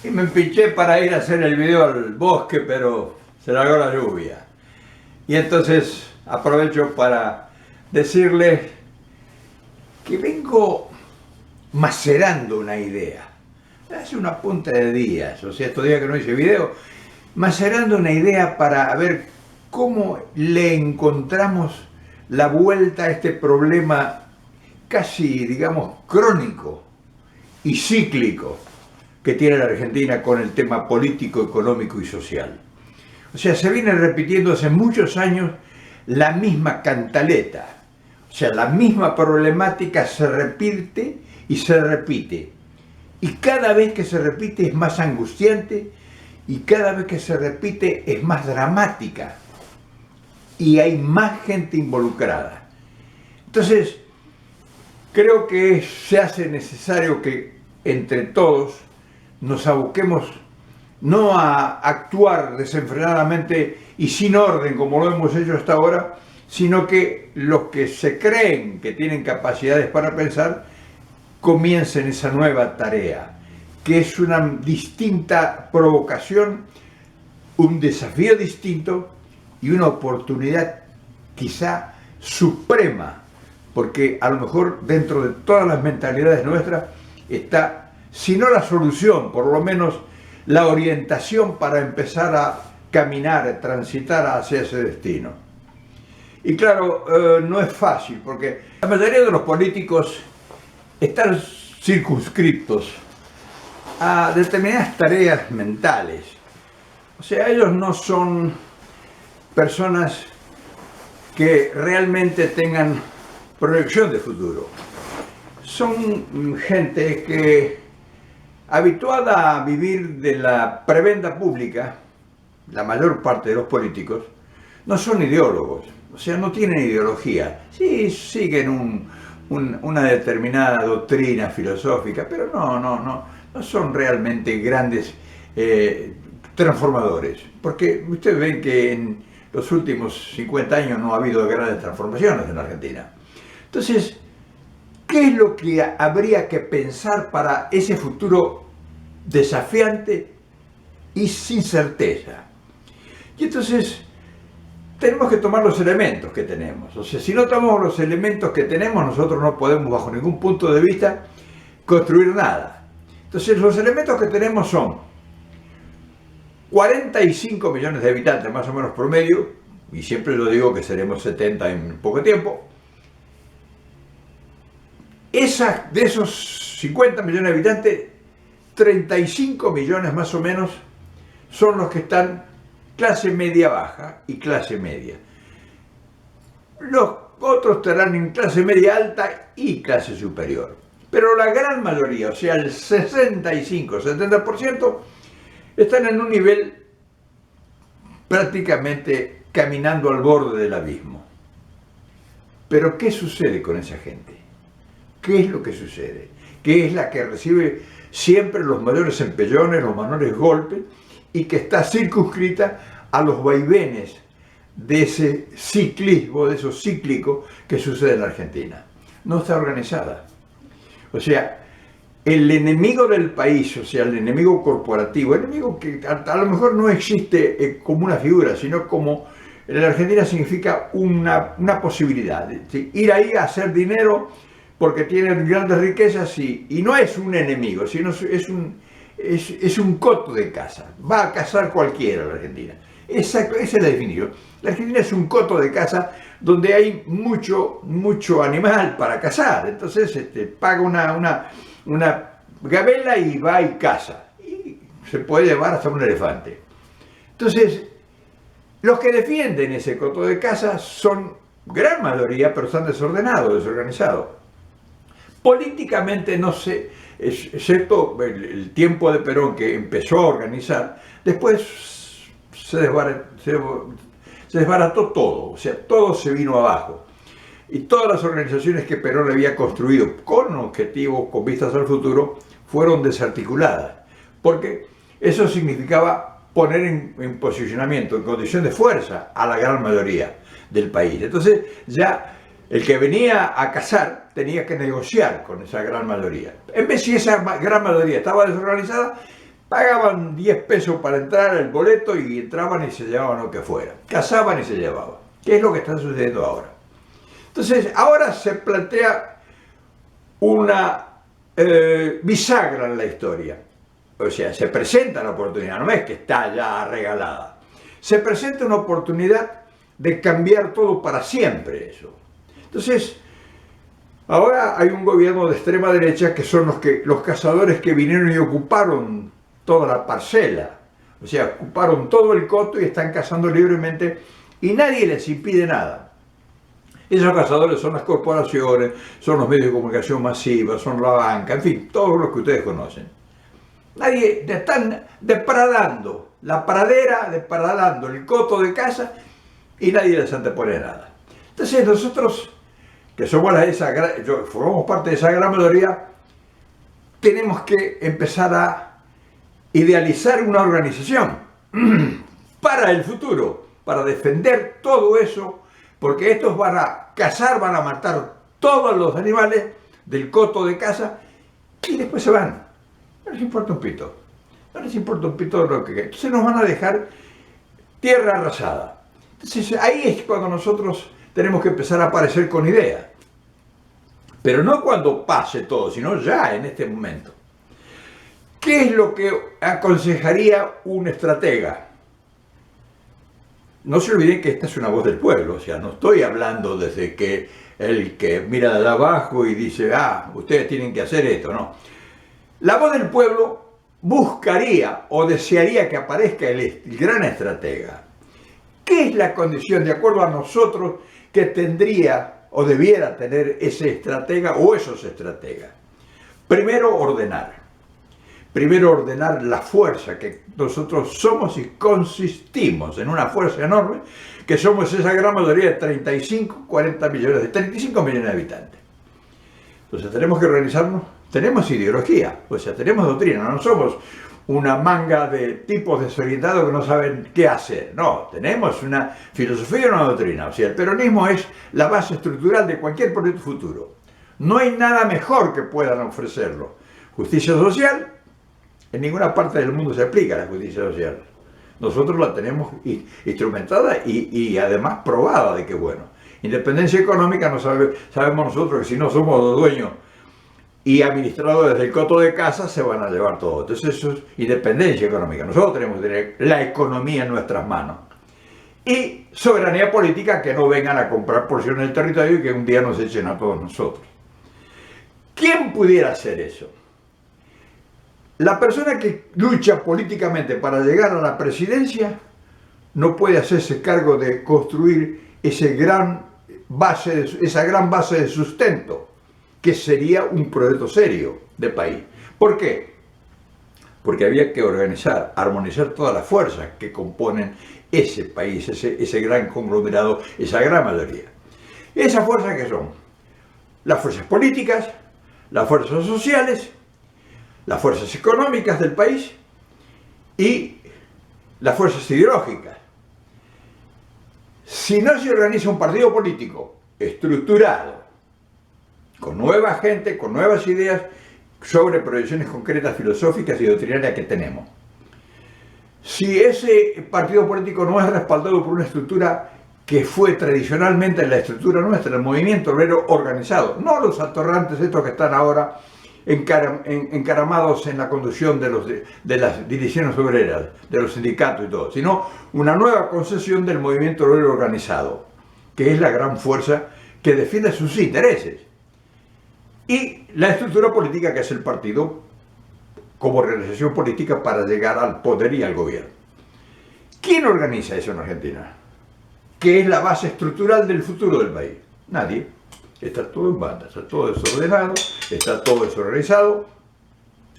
Y me pinché para ir a hacer el video al bosque, pero se largó la lluvia. Y entonces aprovecho para decirles que vengo macerando una idea. Hace una punta de días, o sea, estos días que no hice video, macerando una idea para ver cómo le encontramos la vuelta a este problema casi, digamos, crónico y cíclico que tiene la Argentina con el tema político, económico y social. O sea, se viene repitiendo hace muchos años la misma cantaleta. O sea, la misma problemática se repite y se repite. Y cada vez que se repite es más angustiante y cada vez que se repite es más dramática. Y hay más gente involucrada. Entonces, creo que se hace necesario que entre todos nos aboquemos no a actuar desenfrenadamente y sin orden como lo hemos hecho hasta ahora, sino que los que se creen que tienen capacidades para pensar comiencen esa nueva tarea, que es una distinta provocación, un desafío distinto y una oportunidad quizá suprema, porque a lo mejor dentro de todas las mentalidades nuestras está, si no la solución, por lo menos la orientación para empezar a caminar, a transitar hacia ese destino. Y claro, no es fácil, porque la mayoría de los políticos están circunscriptos a determinadas tareas mentales. O sea, ellos no son personas que realmente tengan proyección de futuro. Son gente que, habituada a vivir de la prebenda pública, la mayor parte de los políticos, no son ideólogos, o sea, no tienen ideología. Sí, siguen una determinada doctrina filosófica, pero no son realmente grandes transformadores. Porque ustedes ven que en los últimos 50 años no ha habido grandes transformaciones en la Argentina. Entonces, ¿qué es lo que habría que pensar para ese futuro desafiante y sin certeza? Y entonces tenemos que tomar los elementos que tenemos. O sea, si no tomamos los elementos que tenemos, nosotros no podemos, bajo ningún punto de vista, construir nada. Entonces, los elementos que tenemos son 45 millones de habitantes, más o menos promedio, y siempre lo digo que seremos 70 en poco tiempo. De esos 50 millones de habitantes, 35 millones más o menos son los que están clase media baja y clase media. Los otros estarán en clase media alta y clase superior. Pero la gran mayoría, o sea, el 65-70%, están en un nivel prácticamente caminando al borde del abismo. Pero ¿qué sucede con esa gente? ¿Qué es lo que sucede? Que es la que recibe siempre los mayores empellones, los mayores golpes y que está circunscrita a los vaivenes de ese ciclismo, de eso cíclico que sucede en la Argentina. No está organizada. O sea, el enemigo del país, o sea, el enemigo corporativo, el enemigo que a lo mejor no existe como una figura, sino como en la Argentina significa una posibilidad. ¿Sí? Ir ahí a hacer dinero porque tienen grandes riquezas y no es un enemigo, sino es un coto de caza. Va a cazar cualquiera en la Argentina. Exacto, esa es la definición. La Argentina es un coto de caza donde hay mucho animal para cazar. Entonces paga una gabela y va y caza. Y se puede llevar hasta un elefante. Entonces, los que defienden ese coto de caza son gran mayoría, pero están desordenados, desorganizados. Políticamente no sé, excepto el tiempo de Perón que empezó a organizar, después se desbarató todo, o sea, todo se vino abajo. Y todas las organizaciones que Perón había construido con objetivos, con vistas al futuro, fueron desarticuladas, porque eso significaba poner en posicionamiento, en condición de fuerza a la gran mayoría del país. Entonces ya el que venía a cazar tenía que negociar con esa gran mayoría. En vez si esa gran mayoría estaba desorganizada, Pagaban 10 pesos para entrar al boleto y entraban y se llevaban lo que fuera. Cazaban y se llevaban. ¿Qué es lo que está sucediendo ahora? Entonces, ahora se plantea una bisagra en la historia. O sea, se presenta la oportunidad, no es que está ya regalada. Se presenta una oportunidad de cambiar todo para siempre eso. Entonces, ahora hay un gobierno de extrema derecha que son los cazadores que vinieron y ocuparon toda la parcela. O sea, ocuparon todo el coto y están cazando libremente y nadie les impide nada. Esos cazadores son las corporaciones, son los medios de comunicación masivos, son la banca, en fin, todos los que ustedes conocen. Nadie, están depredando la pradera, depredando el coto de caza y nadie les antepone nada. Entonces nosotros, que somos formamos parte de esa gran mayoría, tenemos que empezar a idealizar una organización para el futuro, para defender todo eso, porque estos van a cazar, van a matar todos los animales del coto de caza y después se van. No les importa un pito. No les importa un pito lo que... Entonces nos van a dejar tierra arrasada. Entonces ahí es cuando nosotros tenemos que empezar a aparecer con ideas. Pero no cuando pase todo, sino ya en este momento. ¿Qué es lo que aconsejaría un estratega? No se olviden que esta es una voz del pueblo, o sea, no estoy hablando desde que el que mira de abajo y dice, ustedes tienen que hacer esto, no. La voz del pueblo buscaría o desearía que aparezca el gran estratega. ¿Qué es la condición, de acuerdo a nosotros, que tendría o debiera tener ese estratega o esos estrategas? Primero, ordenar. Primero, ordenar la fuerza que nosotros somos y consistimos en una fuerza enorme, que somos esa gran mayoría de 35 millones de habitantes. Entonces tenemos que organizarnos, tenemos ideología, o sea, tenemos doctrina, no somos una manga de tipos desorientados que no saben qué hacer. No, tenemos una filosofía y una doctrina. O sea, el peronismo es la base estructural de cualquier proyecto futuro. No hay nada mejor que puedan ofrecerlo. Justicia social, en ninguna parte del mundo se aplica la justicia social. Nosotros la tenemos instrumentada y además probada de que bueno. Independencia económica, no sabemos nosotros que si no somos los dueños y administradores del coto de casa se van a llevar todo. Entonces eso es independencia económica. Nosotros tenemos que tener la economía en nuestras manos. Y soberanía política, que no vengan a comprar porciones del territorio y que un día nos echen a todos nosotros. ¿Quién pudiera hacer eso? La persona que lucha políticamente para llegar a la presidencia no puede hacerse cargo de construir esa gran base de sustento, que sería un proyecto serio de país. ¿Por qué? Porque había que organizar, armonizar todas las fuerzas que componen ese país, ese gran conglomerado, esa gran mayoría. ¿Esas fuerzas qué son? Las fuerzas políticas, las fuerzas sociales, las fuerzas económicas del país y las fuerzas ideológicas. Si no se organiza un partido político estructurado, con nueva gente, con nuevas ideas sobre proyecciones concretas, filosóficas y doctrinarias que tenemos, si ese partido político no es respaldado por una estructura que fue tradicionalmente la estructura nuestra, el movimiento obrero organizado, no los atorrantes estos que están ahora encaramados en la conducción de las divisiones obreras, de los sindicatos y todo, sino una nueva concesión del movimiento obrero organizado, que es la gran fuerza que defiende sus intereses. Y la estructura política, que es el partido como realización política para llegar al poder y al gobierno. ¿Quién organiza eso en Argentina? ¿Qué es la base estructural del futuro del país? Nadie. Está todo en banda, está todo desordenado, está todo desorganizado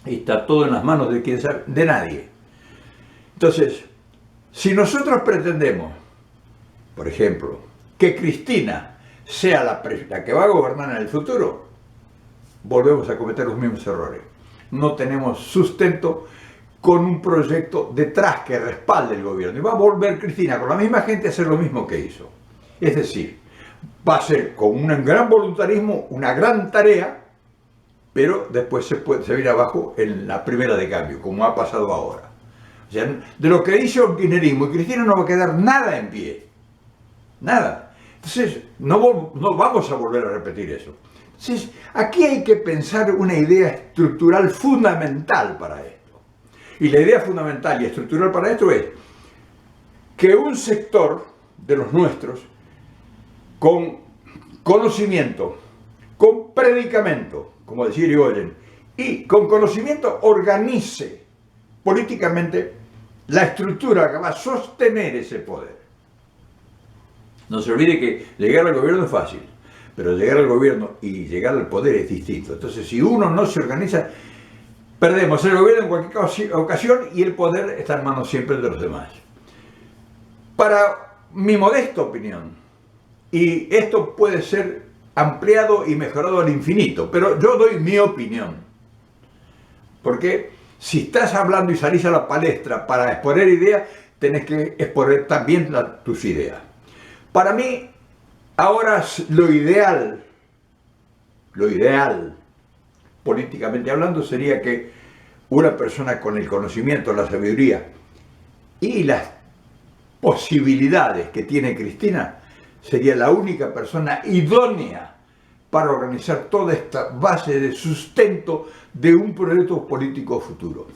y está todo en las manos de quien sabe, de nadie. Entonces, si nosotros pretendemos, por ejemplo, que Cristina sea la que va a gobernar en el futuro, volvemos a cometer los mismos errores. No tenemos sustento con un proyecto detrás que respalde el gobierno. Y va a volver Cristina con la misma gente a hacer lo mismo que hizo. Es decir, va a ser con un gran voluntarismo, una gran tarea, pero después se viene abajo en la primera de cambio, como ha pasado ahora. O sea, de lo que hizo el kirchnerismo y Cristina no va a quedar nada en pie. Nada. Entonces, no vamos a volver a repetir eso. Entonces, aquí hay que pensar una idea estructural fundamental para esto. Y la idea fundamental y estructural para esto es que un sector de los nuestros, con conocimiento, con predicamento, como decía Irigoyen, y con conocimiento organice políticamente la estructura que va a sostener ese poder. No se olvide que llegar al gobierno es fácil, pero llegar al gobierno y llegar al poder es distinto. Entonces, si uno no se organiza, perdemos el gobierno en cualquier ocasión y el poder está en manos siempre de los demás. Para mi modesta opinión, y esto puede ser ampliado y mejorado al infinito, pero yo doy mi opinión, porque si estás hablando y salís a la palestra para exponer ideas, tenés que exponer también tus ideas. Para mí, ahora lo ideal, políticamente hablando, sería que una persona con el conocimiento, la sabiduría y las posibilidades que tiene Cristina sería la única persona idónea para organizar toda esta base de sustento de un proyecto político futuro.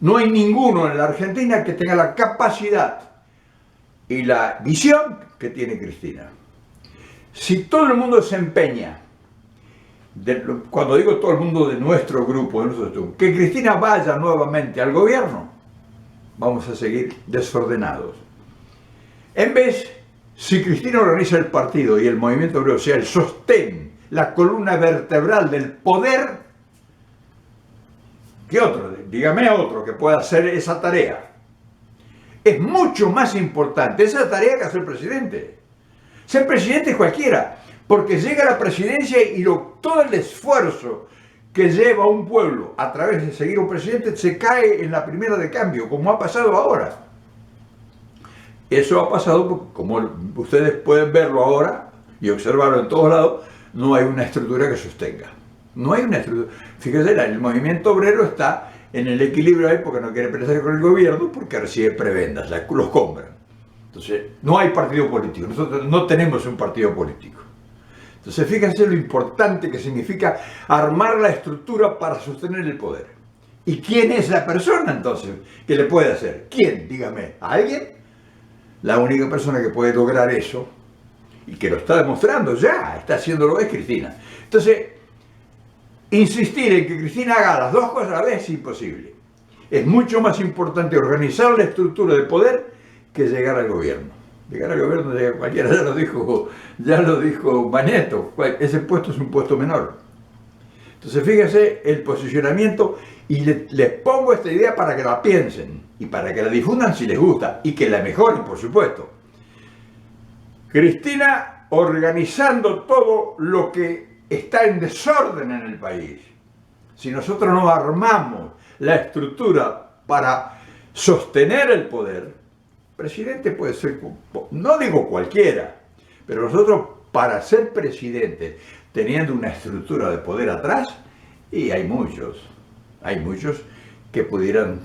No hay ninguno en la Argentina que tenga la capacidad y la visión que tiene Cristina. Si todo el mundo se empeña, cuando digo todo el mundo de nuestro grupo, que Cristina vaya nuevamente al gobierno, vamos a seguir desordenados. En vez, si Cristina organiza el partido y el movimiento obrero sea el sostén, la columna vertebral del poder, ¿qué otro? Dígame otro que pueda hacer esa tarea. Es mucho más importante esa tarea que hacer presidente. Ser presidente es cualquiera, porque llega a la presidencia y todo el esfuerzo que lleva un pueblo a través de seguir un presidente se cae en la primera de cambio, como ha pasado ahora. Eso ha pasado porque, como ustedes pueden verlo ahora y observarlo en todos lados, no hay una estructura que sostenga. No hay una estructura. Fíjense, el movimiento obrero está en el equilibrio ahí porque no quiere pelearse con el gobierno, porque recibe prebendas, los compran. Entonces, no hay partido político. Nosotros no tenemos un partido político. Entonces, fíjense lo importante que significa armar la estructura para sostener el poder. ¿Y quién es la persona, entonces, que le puede hacer? ¿Quién? Dígame. ¿Alguien? La única persona que puede lograr eso, y que lo está demostrando ya, está haciéndolo, es Cristina. Entonces, insistir en que Cristina haga las dos cosas a la vez es imposible. Es mucho más importante organizar la estructura de poder que llegar al gobierno. Llegar al gobierno llega cualquiera, ya lo dijo Maneto, ese puesto es un puesto menor. Entonces fíjense el posicionamiento y les pongo esta idea para que la piensen y para que la difundan si les gusta y que la mejoren, por supuesto. Cristina organizando todo lo que está en desorden en el país. Si nosotros no armamos la estructura para sostener el poder, presidente puede ser, no digo cualquiera, pero nosotros para ser presidentes, teniendo una estructura de poder atrás, y hay muchos que pudieran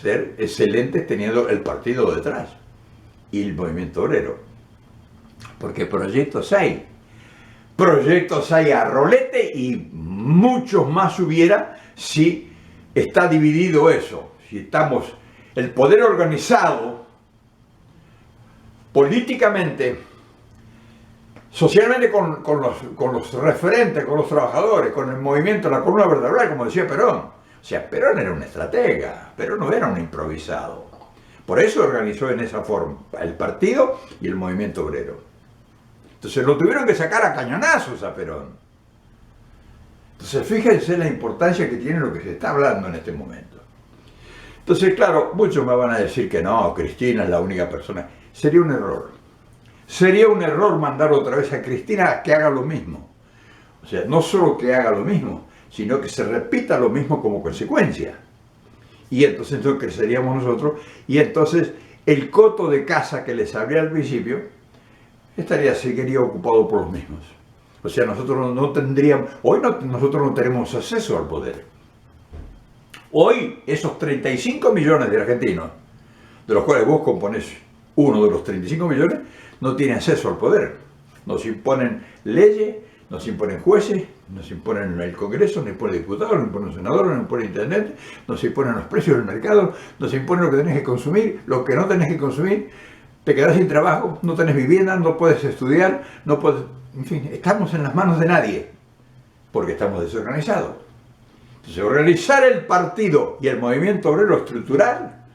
ser excelentes teniendo el partido detrás y el movimiento obrero. Porque proyectos hay a rolete y muchos más hubiera si está dividido eso, si estamos el poder organizado políticamente, socialmente con los referentes, con los trabajadores, con el movimiento, la columna vertebral, como decía Perón. O sea, Perón era un estratega, Perón no era un improvisado. Por eso organizó en esa forma el partido y el movimiento obrero. Entonces lo tuvieron que sacar a cañonazos a Perón. Entonces fíjense la importancia que tiene lo que se está hablando en este momento. Entonces, claro, muchos me van a decir que no, Cristina es la única persona. Sería un error. Sería un error mandar otra vez a Cristina a que haga lo mismo. O sea, no solo que haga lo mismo, sino que se repita lo mismo como consecuencia. Y entonces creceríamos nosotros, y entonces el coto de casa que les hablé al principio, seguiría ocupado por los mismos. O sea, nosotros no tendríamos, nosotros no tenemos acceso al poder. Hoy esos 35 millones de argentinos, de los cuales vos componés uno de los 35 millones, no tiene acceso al poder. Nos imponen leyes, nos imponen jueces, nos imponen el Congreso, nos imponen diputados, nos imponen senadores, nos imponen intendentes, nos imponen los precios del mercado, nos imponen lo que tenés que consumir, lo que no tenés que consumir, te quedás sin trabajo, no tenés vivienda, no puedes estudiar, no puedes... En fin, estamos en las manos de nadie, porque estamos desorganizados. Entonces, organizar el partido y el movimiento obrero estructural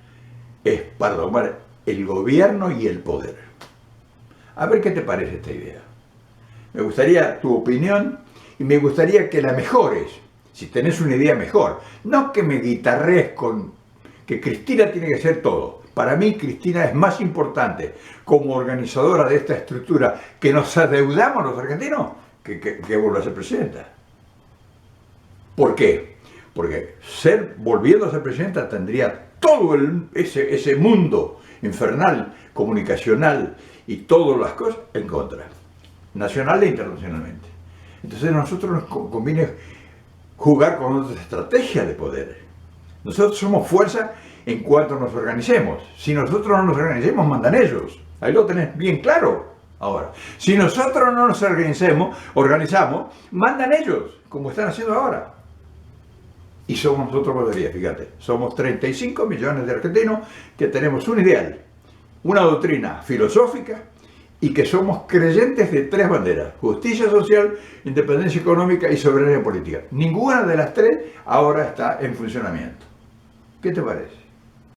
es para tomar el gobierno y el poder. A ver qué te parece esta idea. Me gustaría tu opinión y me gustaría que la mejores, si tenés una idea mejor. No que me guitarres con que Cristina tiene que ser todo. Para mí Cristina es más importante como organizadora de esta estructura que nos adeudamos los argentinos que vuelva a ser presidenta. ¿Por qué? Porque volviendo a ser presidenta tendría todo ese mundo infernal, comunicacional y todas las cosas en contra, nacional e internacionalmente. Entonces a nosotros nos conviene jugar con otra estrategia de poder. Nosotros somos fuerza en cuanto nos organicemos. Si nosotros no nos organicemos, mandan ellos. Ahí lo tenés bien claro. Ahora, si nosotros no nos organizamos, mandan ellos, como están haciendo ahora. Y somos nosotros mayoría, fíjate. Somos 35 millones de argentinos que tenemos un ideal, una doctrina filosófica y que somos creyentes de tres banderas: justicia social, independencia económica y soberanía política. Ninguna de las tres ahora está en funcionamiento. ¿Qué te parece?